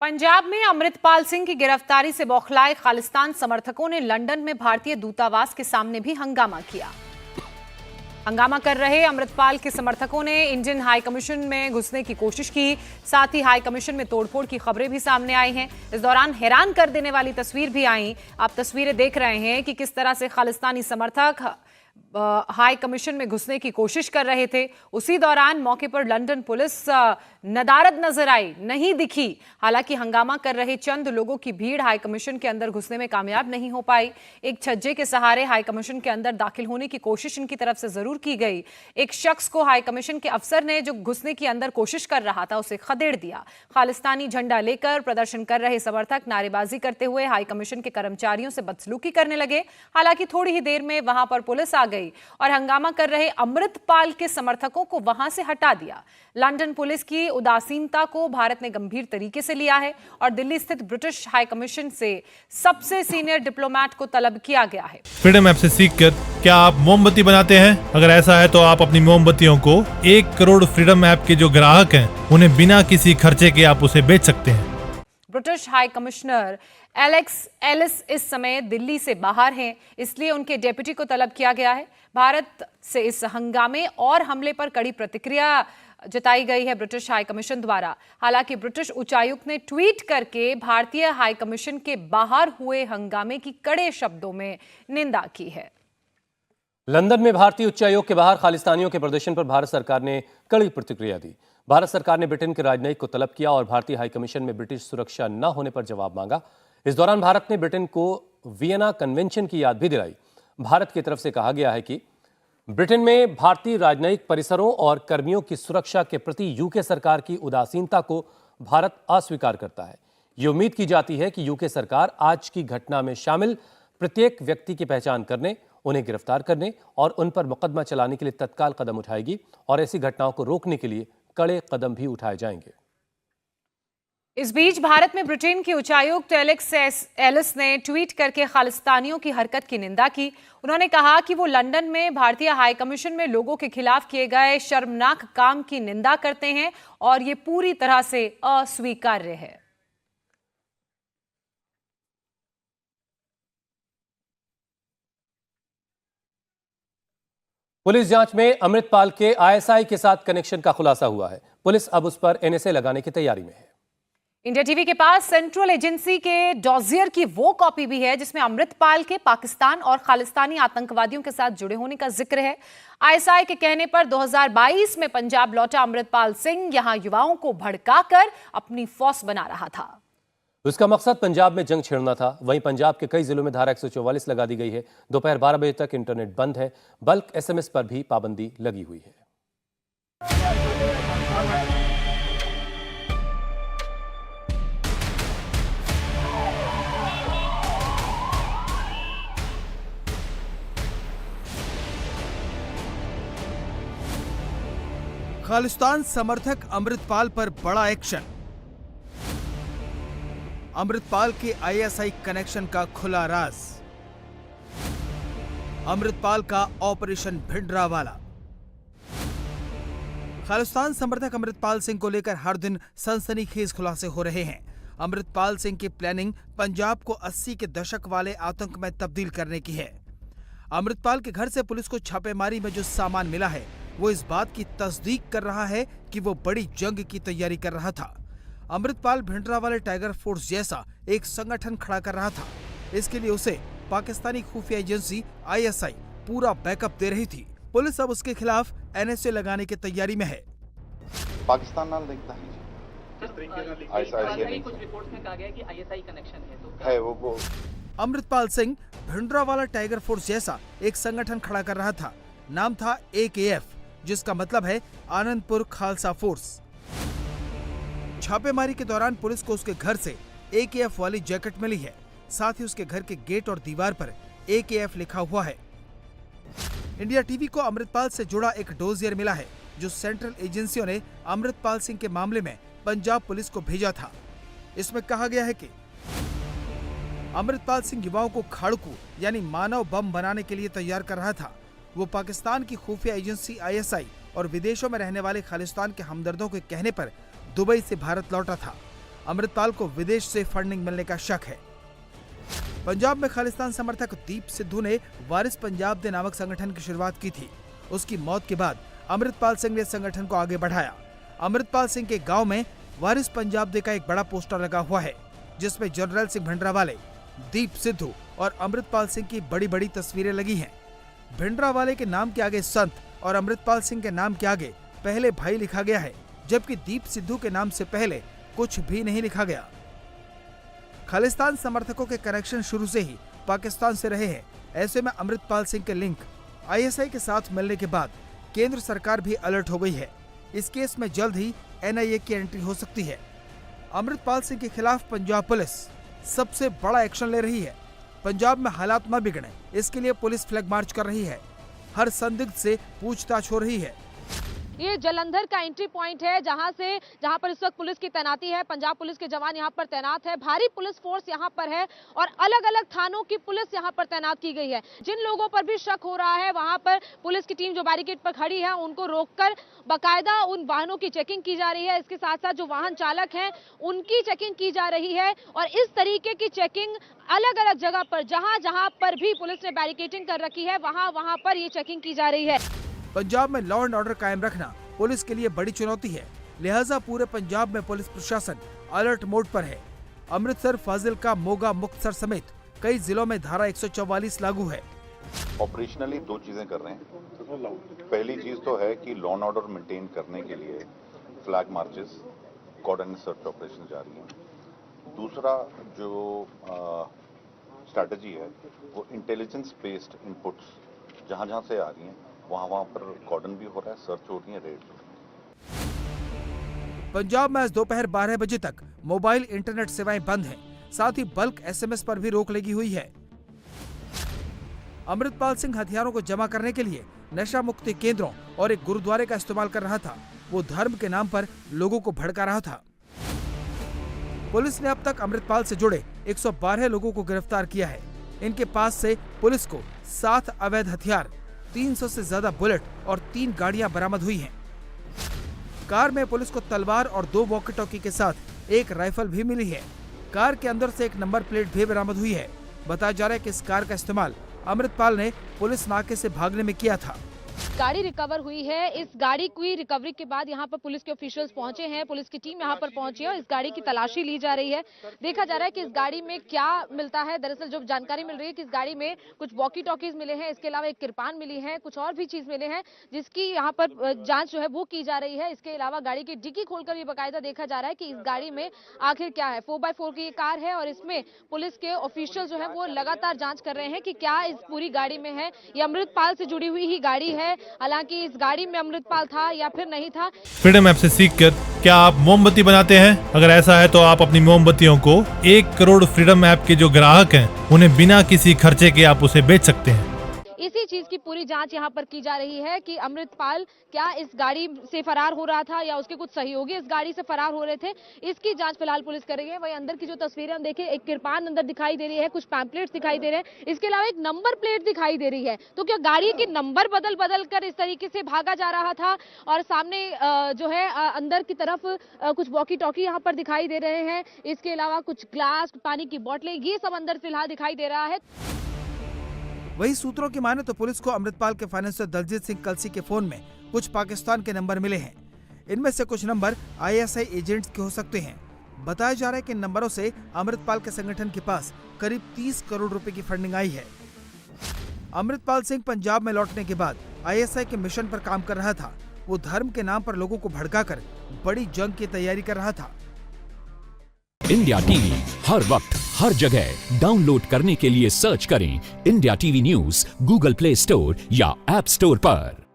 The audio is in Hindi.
पंजाब में अमृतपाल सिंह की गिरफ्तारी से बौखलाए खालिस्तान समर्थकों ने लंदन में भारतीय दूतावास के सामने भी हंगामा किया। हंगामा कर रहे अमृतपाल के समर्थकों ने इंडियन हाई कमीशन में घुसने की कोशिश की। साथ ही हाई कमीशन में तोड़फोड़ की खबरें भी सामने आई हैं। इस दौरान हैरान कर देने वाली तस्वीर भी आई। आप तस्वीरें देख रहे हैं कि किस तरह से खालिस्तानी समर्थक हाई कमीशन में घुसने की कोशिश कर रहे थे। उसी दौरान मौके पर लंदन पुलिस नदारद नजर आई, नहीं दिखी। हालांकि हंगामा कर रहे चंद लोगों की भीड़ हाई कमीशन के अंदर घुसने में कामयाब नहीं हो पाई। एक छज्जे के सहारे हाई कमीशन के अंदर दाखिल होने की कोशिश इनकी तरफ से जरूर की गई। एक शख्स को हाई कमीशन के अफसर ने, जो घुसने की अंदर कोशिश कर रहा था, उसे खदेड़ दिया। खालिस्तानी झंडा लेकर प्रदर्शन कर रहे समर्थक नारेबाजी करते हुए हाई कमीशन के कर्मचारियों से बदसलूकी करने लगे। हालांकि थोड़ी ही देर में वहां पर पुलिस आ गई और हंगामा कर रहे अमृतपाल के समर्थकों को वहां से हटा दिया। लंदन पुलिस की उदासीनता को भारत ने गंभीर तरीके से लिया है और दिल्ली स्थित ब्रिटिश हाई कमीशन से सबसे सीनियर डिप्लोमेट को तलब किया गया है। फ्रीडम ऐप से सीखकर क्या आप मोमबत्ती बनाते हैं? अगर ऐसा है तो आप अपनी मोमबत्तियों को 1 करोड़ फ्रीडम ऐप के जो ग्राहक हैं उन्हें बिना किसी खर्चे के आप उसे बेच सकते हैं। British high commissioner Alex Ellis इस समय दिल्ली से बाहर हैं, इसलिए उनके डेप्यूटी को तलब किया गया है। भारत से इस हंगामे और हमले पर कड़ी प्रतिक्रिया जताई गई है ब्रिटिश हाई कमीशन द्वारा। हालांकि ब्रिटिश उच्चायुक्त ने ट्वीट करके भारतीय हाई कमीशन के बाहर हुए हंगामे की कड़े शब्दों में निंदा की है। लंदन में भारतीय उच्चायोग के बाहर खालिस्तानियों के प्रदर्शन पर भारत सरकार ने कड़ी प्रतिक्रिया दी। भारत सरकार ने ब्रिटेन के राजनयिक को तलब किया और भारतीय हाई कमीशन में ब्रिटिश सुरक्षा न होने पर जवाब मांगा। इस दौरान भारत ने ब्रिटेन को वियना कन्वेंशन की याद भी दिलाई। भारत की तरफ से कहा गया है कि ब्रिटेन में भारतीय राजनयिक परिसरों और कर्मियों की सुरक्षा के प्रति यूके सरकार की उदासीनता को भारत अस्वीकार करता है। ये उम्मीद की जाती है कि यूके सरकार आज की घटना में शामिल प्रत्येक व्यक्ति की पहचान करने, उन्हें गिरफ्तार करने और उन पर मुकदमा चलाने के लिए तत्काल कदम उठाएगी और ऐसी घटनाओं को रोकने के लिए कड़े कदम भी उठाए जाएंगे। इस बीच भारत में ब्रिटेन के उच्चायुक्त एलेक्स एलिस ने ट्वीट करके खालिस्तानियों की हरकत की निंदा की। उन्होंने कहा कि वो लंदन में भारतीय हाई कमीशन में लोगों के खिलाफ किए गए शर्मनाक काम की निंदा करते हैं और ये पूरी तरह से अस्वीकार्य है। पुलिस जांच में अमृतपाल के आईएसआई के साथ कनेक्शन का खुलासा हुआ है। पुलिस अब उस पर एनएसए लगाने की तैयारी में है। इंडिया टीवी के पास सेंट्रल एजेंसी के डॉजियर की वो कॉपी भी है जिसमें अमृतपाल के पाकिस्तान और खालिस्तानी आतंकवादियों के साथ जुड़े होने का जिक्र है। आईएसआई के कहने पर 2022 में पंजाब लौटा अमृतपाल सिंह यहां युवाओं को भड़काकर अपनी फौज बना रहा था। उसका मकसद पंजाब में जंग छेड़ना था। वहीं पंजाब के कई जिलों में धारा 144 लगा दी गई है। दोपहर 12 बजे तक इंटरनेट बंद है। बल्क एसएमएस पर भी पाबंदी लगी हुई है। खालिस्तान समर्थक अमृतपाल पर बड़ा एक्शन। अमृतपाल के आईएसआई कनेक्शन का खुला राज। अमृतपाल का ऑपरेशन भिंडरावाला। खालिस्तान समर्थक अमृतपाल सिंह को लेकर हर दिन सनसनीखेज खुलासे हो रहे हैं। अमृतपाल सिंह की प्लानिंग पंजाब को 80 के दशक वाले आतंक में तब्दील करने की है। अमृतपाल के घर से पुलिस को छापेमारी में जो सामान मिला है वो इस बात की तस्दीक कर रहा है कि वो बड़ी जंग की तैयारी कर रहा था। अमृतपाल भिंडरावाले टाइगर फोर्स जैसा एक संगठन खड़ा कर रहा था। इसके लिए उसे पाकिस्तानी खुफिया एजेंसी आईएसआई पूरा बैकअप दे रही थी। पुलिस अब उसके खिलाफ एनएसए लगाने की तैयारी में है। पाकिस्तान नाल देखता है कुछ रिपोर्ट्स में कहा गया है कि आईएसआई कनेक्शन है, तो है वो। अमृतपाल सिंह भिंडरावाला टाइगर फोर्स जैसा एक संगठन खड़ा कर रहा था। नाम था AKF, जिसका मतलब है आनंदपुर खालसा फोर्स। छापेमारी के दौरान पुलिस को उसके घर से AKF वाली जैकेट मिली है। साथ ही उसके घर के गेट और दीवार पर AKF लिखा हुआ है। इंडिया टीवी को अमृतपाल से जुड़ा एक डोजियर मिला है जो सेंट्रल एजेंसियों ने अमृतपाल सिंह के मामले में पंजाब पुलिस को भेजा था। इसमें कहा गया है कि अमृतपाल सिंह युवाओं को खाड़कू यानी मानव बम बनाने के लिए तैयार कर रहा था। वो पाकिस्तान की खुफिया एजेंसी आईएसआई और विदेशों में रहने वाले खालिस्तान के हमदर्दों के कहने पर दुबई से भारत लौटा था। अमृतपाल को विदेश से फंडिंग मिलने का शक है। पंजाब में खालिस्तान समर्थक दीप सिद्धू ने वारिस पंजाब दे नामक संगठन की शुरुआत की थी। उसकी मौत के बाद अमृतपाल सिंह ने संगठन को आगे बढ़ाया। अमृतपाल सिंह के गांव में वारिस पंजाब दे का एक बड़ा पोस्टर लगा हुआ है, जिसमें जनरल सिंह भिंडरावाले, दीप सिद्धू और अमृतपाल सिंह की बड़ी बड़ी तस्वीरें लगी हैं। भिंडरावाले के नाम के आगे संत और अमृतपाल सिंह के नाम के आगे पहले भाई लिखा गया है, जबकि दीप सिद्धू के नाम से पहले कुछ भी नहीं लिखा गया। खालिस्तान समर्थकों के कनेक्शन शुरू से ही पाकिस्तान से रहे हैं। ऐसे में अमृतपाल सिंह के लिंक आईएसआई के साथ मिलने के बाद केंद्र सरकार भी अलर्ट हो गई है। इस केस में जल्द ही एनआईए की एंट्री हो सकती है। अमृतपाल सिंह के खिलाफ पंजाब पुलिस सबसे बड़ा एक्शन ले रही है। पंजाब में हालात न बिगड़े, इसके लिए पुलिस फ्लैग मार्च कर रही है। हर संदिग्ध से पूछताछ हो रही है। ये जलंधर का एंट्री पॉइंट है, जहां पर इस वक्त पुलिस की तैनाती है। पंजाब पुलिस के जवान यहां पर तैनात है। भारी पुलिस फोर्स यहां पर है और अलग अलग थानों की पुलिस यहां पर तैनात की गई है। जिन लोगों पर भी शक हो रहा है, वहां पर पुलिस की टीम जो बैरिकेड पर खड़ी है, उनको रोककर बाकायदा उन वाहनों की चेकिंग की जा रही है। इसके साथ साथ जो वाहन चालक हैं, उनकी चेकिंग की जा रही है। और इस तरीके की चेकिंग अलग अलग जगह पर, जहां जहां पर भी पुलिस ने बैरिकेडिंग कर रखी है, वहां पर ये चेकिंग की जा रही है। पंजाब में लॉ एंड ऑर्डर कायम रखना पुलिस के लिए बड़ी चुनौती है, लिहाजा पूरे पंजाब में पुलिस प्रशासन अलर्ट मोड पर है। अमृतसर, फाजिलका, मोगा, मुक्तसर समेत कई जिलों में धारा 144 लागू है। ऑपरेशनली दो चीजें कर रहे हैं। पहली चीज तो है कि लॉ एंड ऑर्डर मेंटेन करने के लिए फ्लैग मार्चेस, कॉर्डन सर्च ऑपरेशन जारी हैं। दूसरा जो स्ट्रैटेजी है वो इंटेलिजेंस बेस्ड इनपुट्स जहां जहां से आ रही हैं वहां पर कॉर्डन भी हो रहा है, सर्च हो रही है, रेड हो रही है। पंजाब में आज दोपहर 12 बजे तक मोबाइल इंटरनेट सेवाएं बंद हैं। साथ ही बल्क एसएमएस पर भी रोक लगी हुई है। अमृतपाल सिंह हथियारों को जमा करने के लिए नशा मुक्ति केंद्रों और एक गुरुद्वारे का इस्तेमाल कर रहा था। वो धर्म के नाम पर लोगों को भड़का रहा था। पुलिस ने अब तक अमृतपाल से जुड़े 112 लोगों को गिरफ्तार किया है। इनके पास से पुलिस को 7 अवैध हथियार, 300 से ज्यादा बुलेट और 3 गाड़ियां बरामद हुई हैं। कार में पुलिस को तलवार और 2 वॉकी टॉकी के साथ एक राइफल भी मिली है। कार के अंदर से एक नंबर प्लेट भी बरामद हुई है। बताया जा रहा है कि इस कार का इस्तेमाल अमृतपाल ने पुलिस नाके से भागने में किया था। गाड़ी रिकवर हुई है। इस गाड़ी की रिकवरी के बाद यहाँ पर पुलिस के ऑफिशियल्स पहुंचे हैं, पुलिस की टीम यहाँ पर पहुंची है और इस गाड़ी की तलाशी ली जा रही है। देखा जा रहा है कि इस गाड़ी में क्या मिलता है। दरअसल जो जानकारी मिल रही है कि इस गाड़ी में कुछ वॉकी टॉकीज मिले हैं, इसके अलावा एक किरपान मिली है, कुछ और भी चीज मिले हैं, जिसकी यहाँ पर जांच जो है वो की जा रही है। इसके अलावा गाड़ी की डिक्की खोलकर भी बाकायदा देखा जा रहा है कि इस गाड़ी में आखिर क्या है। 4x4 की ये कार है और इसमें पुलिस के ऑफिशियल जो है वो लगातार जांच कर रहे हैं कि क्या इस पूरी गाड़ी में है। ये अमृतपाल से जुड़ी हुई ही गाड़ी है, हालांकि इस गाड़ी में अमृतपाल था या फिर नहीं था। फ्रीडम ऐप से सीखकर क्या आप मोमबत्ती बनाते हैं? अगर ऐसा है तो आप अपनी मोमबत्तियों को 1 करोड़ फ्रीडम ऐप के जो ग्राहक हैं उन्हें बिना किसी खर्चे के आप उसे बेच सकते हैं। इसी चीज की पूरी जांच यहाँ पर की जा रही है कि अमृतपाल क्या इस गाड़ी से फरार हो रहा था या उसके कुछ सहयोगी इस गाड़ी से फरार हो रहे थे। इसकी जांच फिलहाल पुलिस कर रही है। वही अंदर की जो तस्वीरें हम देखें, एक किरपान अंदर दिखाई दे रही है, कुछ पैम्पलेट्स दिखाई दे रहे हैं, इसके अलावा एक नंबर प्लेट दिखाई दे रही है। तो क्या गाड़ी के नंबर बदल कर इस तरीके से भागा जा रहा था? और सामने जो है अंदर की तरफ कुछ वॉकी टॉकी यहाँ पर दिखाई दे रहे हैं। इसके अलावा कुछ ग्लास, पानी की बोतलें, ये सब अंदर फिलहाल दिखाई दे रहा है। वही सूत्रों की माने तो पुलिस को अमृतपाल के फाइनेंसर दलजीत सिंह कलसी के फोन में कुछ पाकिस्तान के नंबर मिले हैं। इनमें से कुछ नंबर आईएसआई एजेंट्स के हो सकते हैं। बताया जा रहा है कि इन नंबरों से अमृतपाल के संगठन के पास करीब 30 करोड़ रुपए की फंडिंग आई है। अमृतपाल सिंह पंजाब में लौटने के बाद आईएसआई के मिशन पर काम कर रहा था। वो धर्म के नाम पर लोगों को भड़काकर बड़ी जंग की तैयारी कर रहा था। इंडिया टीवी हर वक्त हर जगह डाउनलोड करने के लिए सर्च करें India TV news Google play store या ऐप स्टोर पर।